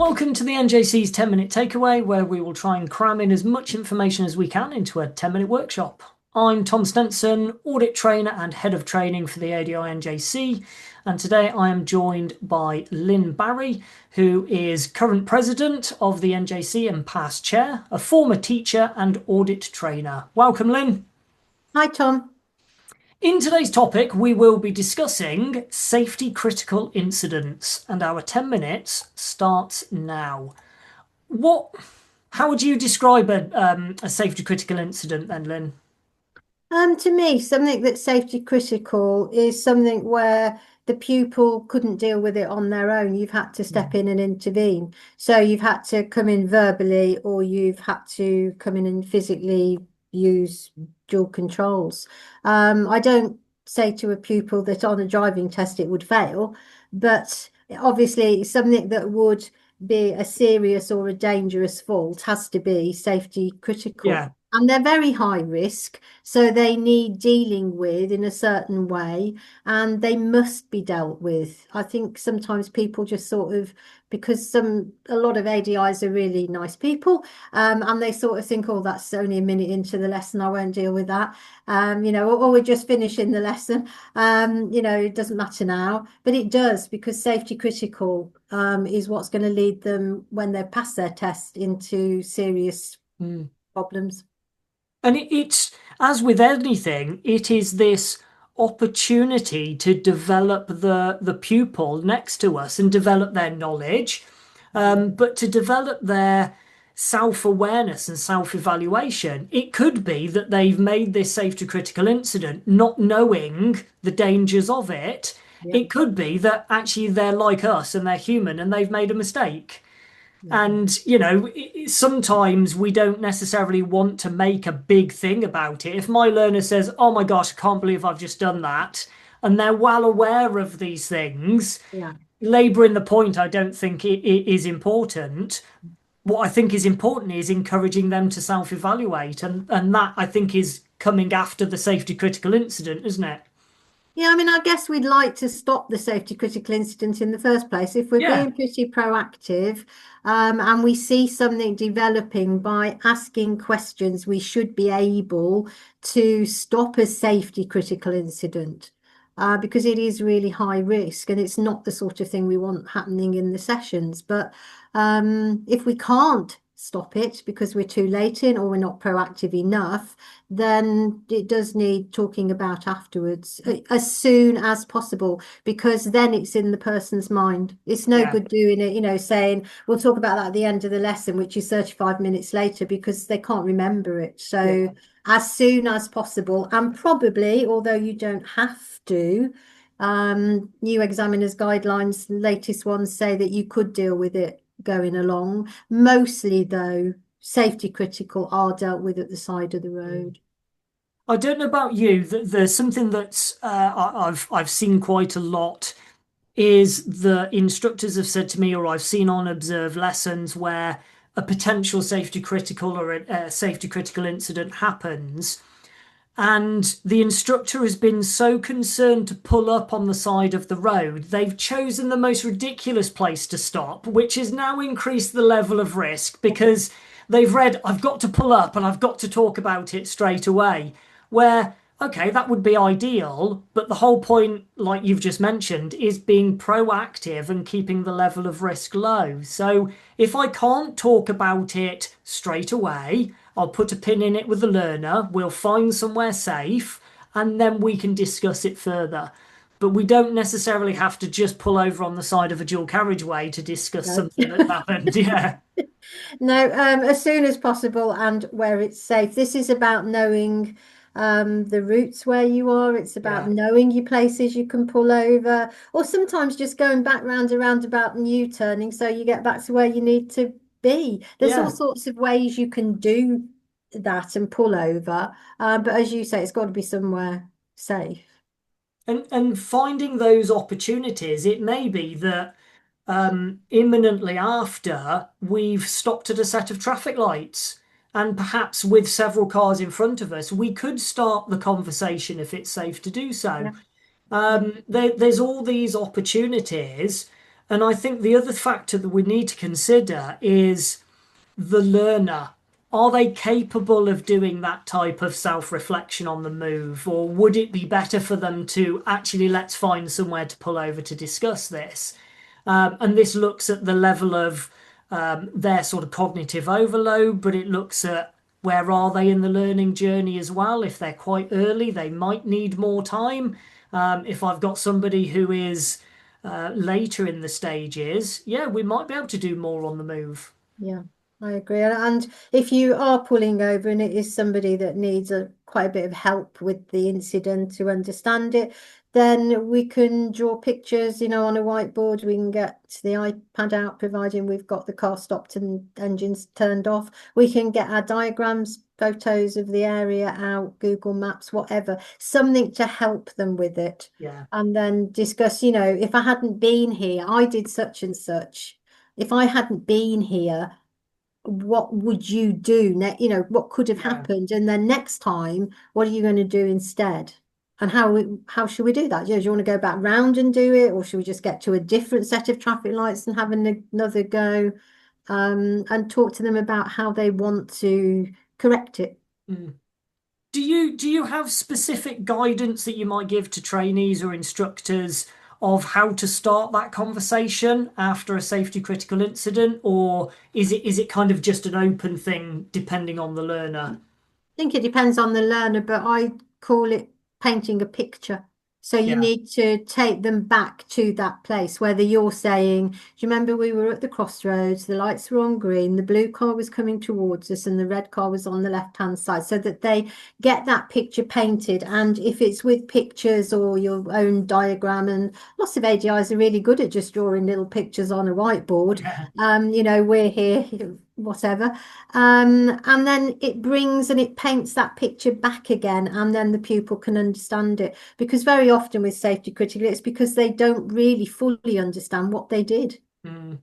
Welcome to the NJC's 10-minute takeaway, where we will try and cram in as much information as we can into a 10-minute workshop. I'm Tom Stenson, audit trainer and head of training for the ADINJC, and today I am joined by Lynne Barry, who is current president of the NJC and past chair, a former teacher and audit trainer. Welcome, Lynne. Hi, Tom. In today's topic, we will be discussing safety critical incidents, and our 10 minutes starts now. How would you describe a safety critical incident then, Lynne? To me, something that's safety critical is something where the pupil couldn't deal with it on their own. You've had to step in and intervene. So you've had to come in verbally, or you've had to come in and physically use dual controls. I don't say to a pupil that on a driving test it would fail, but obviously something that would be a serious or a dangerous fault has to be safety critical. Yeah. And they're very high risk, so they need dealing with in a certain way, and they must be dealt with. I think sometimes people just sort of, because a lot of ADIs are really nice people, and they sort of think, oh, that's only a minute into the lesson, I won't deal with that. Or we're just finishing the lesson. It doesn't matter now, but it does, because safety critical is what's going to lead them when they pass their test into serious problems. And it's, as with anything, it is this opportunity to develop the pupil next to us and develop their knowledge, but to develop their self-awareness and self-evaluation. It could be that they've made this safety critical incident not knowing the dangers of it. Yeah. It could be that actually they're like us and they're human and they've made a mistake. And, sometimes we don't necessarily want to make a big thing about it. If my learner says, oh my gosh, I can't believe I've just done that, and they're well aware of these things, Yeah. labouring the point, I don't think it is important. What I think is important is encouraging them to self-evaluate. And that, I think, is coming after the safety critical incident, isn't it? Yeah, I mean, I guess we'd like to stop the safety critical incident in the first place. If we're Yeah, being pretty proactive, and we see something developing by asking questions, we should be able to stop a safety critical incident, because it is really high risk and it's not the sort of thing we want happening in the sessions. But if we can't stop it because we're too late in or we're not proactive enough, then it does need talking about afterwards, as soon as possible, because then it's in the person's mind. It's no yeah, good doing it, saying we'll talk about that at the end of the lesson, which is 35 minutes later, because they can't remember it. So yeah. as soon as possible, and probably, although you don't have to, new examiners guidelines, the latest ones say that you could deal with it going along. Mostly, though, safety critical are dealt with at the side of the road. I don't know about you. There's something that's I've seen quite a lot is the instructors have said to me, or I've seen on observed lessons where a potential safety critical or a safety critical incident happens, and the instructor has been so concerned to pull up on the side of the road, they've chosen the most ridiculous place to stop, which has now increased the level of risk because they've read, I've got to pull up and I've got to talk about it straight away. Where, okay, that would be ideal, but the whole point, like you've just mentioned, is being proactive and keeping the level of risk low. So if I can't talk about it straight away, I'll put a pin in it with the learner, we'll find somewhere safe, and then we can discuss it further. But we don't necessarily have to just pull over on the side of a dual carriageway to discuss No. something that's happened. Yeah. No, as soon as possible and where it's safe. This is about knowing the routes where you are. It's about Yeah. knowing your places you can pull over, or sometimes just going back round a roundabout and U-turning so you get back to where you need to be. There's all Yeah. sorts of ways you can do that and pull over. But as you say, it's got to be somewhere safe. And finding those opportunities, it may be that imminently after we've stopped at a set of traffic lights, and perhaps with several cars in front of us, we could start the conversation if it's safe to do so. Yeah. Yeah. There's all these opportunities, And I think the other factor that we need to consider is the learner. Are they capable of doing that type of self-reflection on the move, or would it be better for them to actually let's find somewhere to pull over to discuss this? And this looks at the level of their sort of cognitive overload, but it looks at where are they in the learning journey as well. If they're quite early, they might need more time. If I've got somebody who is later in the stages, yeah, we might be able to do more on the move. Yeah, I agree. And if you are pulling over and it is somebody that needs quite a bit of help with the incident to understand it, then we can draw pictures, on a whiteboard. We can get the iPad out, providing we've got the car stopped and engines turned off. We can get our diagrams, photos of the area out, Google Maps, whatever, something to help them with it. Yeah. And then discuss, if I hadn't been here, I did such and such. If I hadn't been here, what would you do next? What could have Yeah. happened? And then next time, what are you going to do instead? And how should we do that? Do you want to go back round and do it, or should we just get to a different set of traffic lights and have another go, and talk to them about how they want to correct it? Mm. Do you have specific guidance that you might give to trainees or instructors of how to start that conversation after a safety critical incident, or is it kind of just an open thing depending on the learner? Think it depends on the learner, but I call it painting a picture. So you Yeah. need to take them back to that place, whether you're saying, do you remember we were at the crossroads, the lights were on green, the blue car was coming towards us and the red car was on the left-hand side, so that they get that picture painted. And if it's with pictures or your own diagram, and lots of ADIs are really good at just drawing little pictures on a whiteboard, Yeah. we're here, whatever. And then it brings and it paints that picture back again, and then the pupil can understand it. Because very often with safety critical, it's because they don't really fully understand what they did. Mm.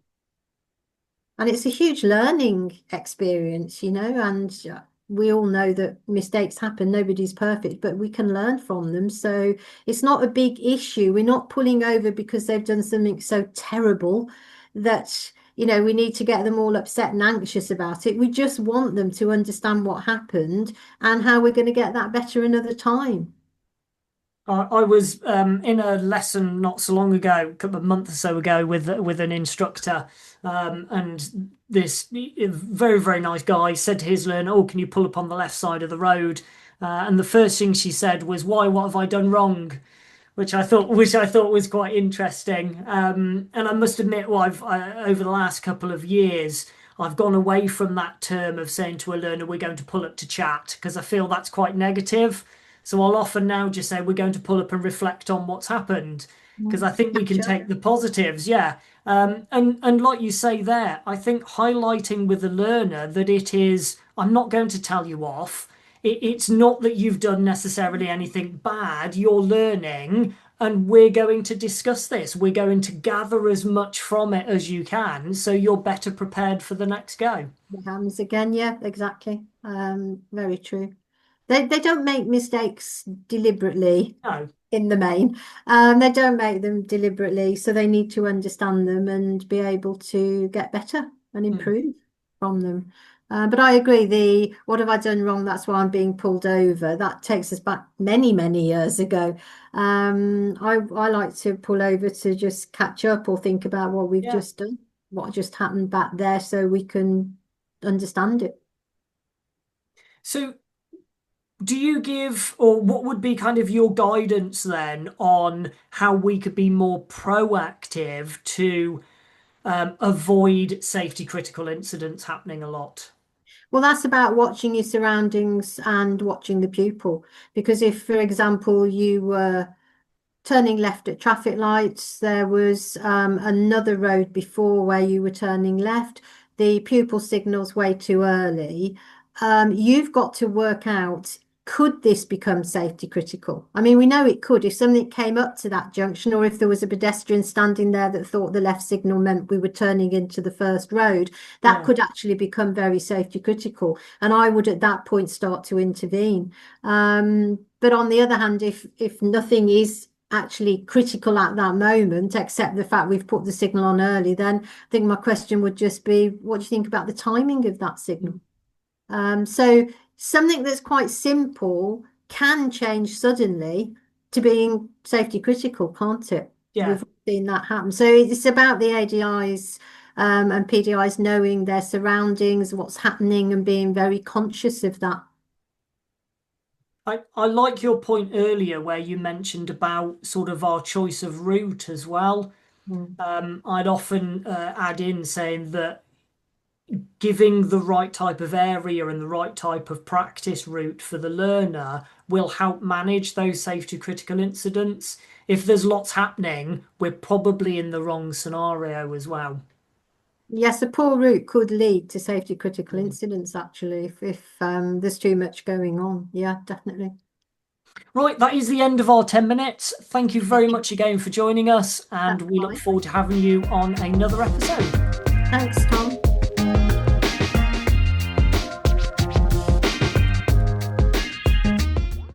And it's a huge learning experience, and we all know that mistakes happen. Nobody's perfect, but we can learn from them. So it's not a big issue. We're not pulling over because they've done something so terrible that, we need to get them all upset and anxious about it. We just want them to understand what happened and how we're going to get that better another time. I was in a lesson not so long ago, a couple of months or so ago, with an instructor, and this very very nice guy said to his learner, "Oh, can you pull up on the left side of the road?" And the first thing she said was, "Why? What have I done wrong?" Which I thought was quite interesting. And I must admit, well, over the last couple of years, I've gone away from that term of saying to a learner, "We're going to pull up to chat," because I feel that's quite negative. So I'll often now just say, "We're going to pull up and reflect on what's happened," because I think we can Catch up. take the positives, yeah. And like you say there, I think highlighting with the learner that it is, I'm not going to tell you off. It's not that you've done necessarily anything bad. You're learning, and we're going to discuss this. We're going to gather as much from it as you can, so you're better prepared for the next go. The hands again, yeah, exactly. Very true. They don't make mistakes deliberately No. in the main. They don't make them deliberately, so they need to understand them and be able to get better and Mm. improve from them. But I agree, the what have I done wrong? That's why I'm being pulled over. That takes us back many, many years ago. I like to pull over to just catch up or think about what we've Yeah. just done, what just happened back there, so we can understand it. So do you give, or what would be kind of your guidance then on how we could be more proactive to avoid safety critical incidents happening a lot? Well, that's about watching your surroundings and watching the pupil. Because if, for example, you were turning left at traffic lights, there was another road before where you were turning left, the pupil signal's way too early. You've got to work out, could this become safety critical? I mean, we know it could if something came up to that junction, or if there was a pedestrian standing there that thought the left signal meant we were turning into the first road, that Yeah. could actually become very safety critical. And I would at that point start to intervene. But on the other hand, if nothing is actually critical at that moment, except the fact we've put the signal on early, then I think my question would just be, what do you think about the timing of that signal? So something that's quite simple can change suddenly to being safety critical, can't it? Yeah. We've seen that happen. So it's about the ADIs and PDIs knowing their surroundings, what's happening, and being very conscious of that. I like your point earlier where you mentioned about sort of our choice of route as well. Mm. I'd often add in saying that giving the right type of area and the right type of practice route for the learner will help manage those safety critical incidents. If there's lots happening, we're probably in the wrong scenario as well. Yes, a poor route could lead to safety critical incidents, actually, if there's too much going on. Yeah, definitely. Right, that is the end of our 10 minutes. Thank you very much again for joining us, and That's we look fine. forward to having you on another episode. Thanks, Tom.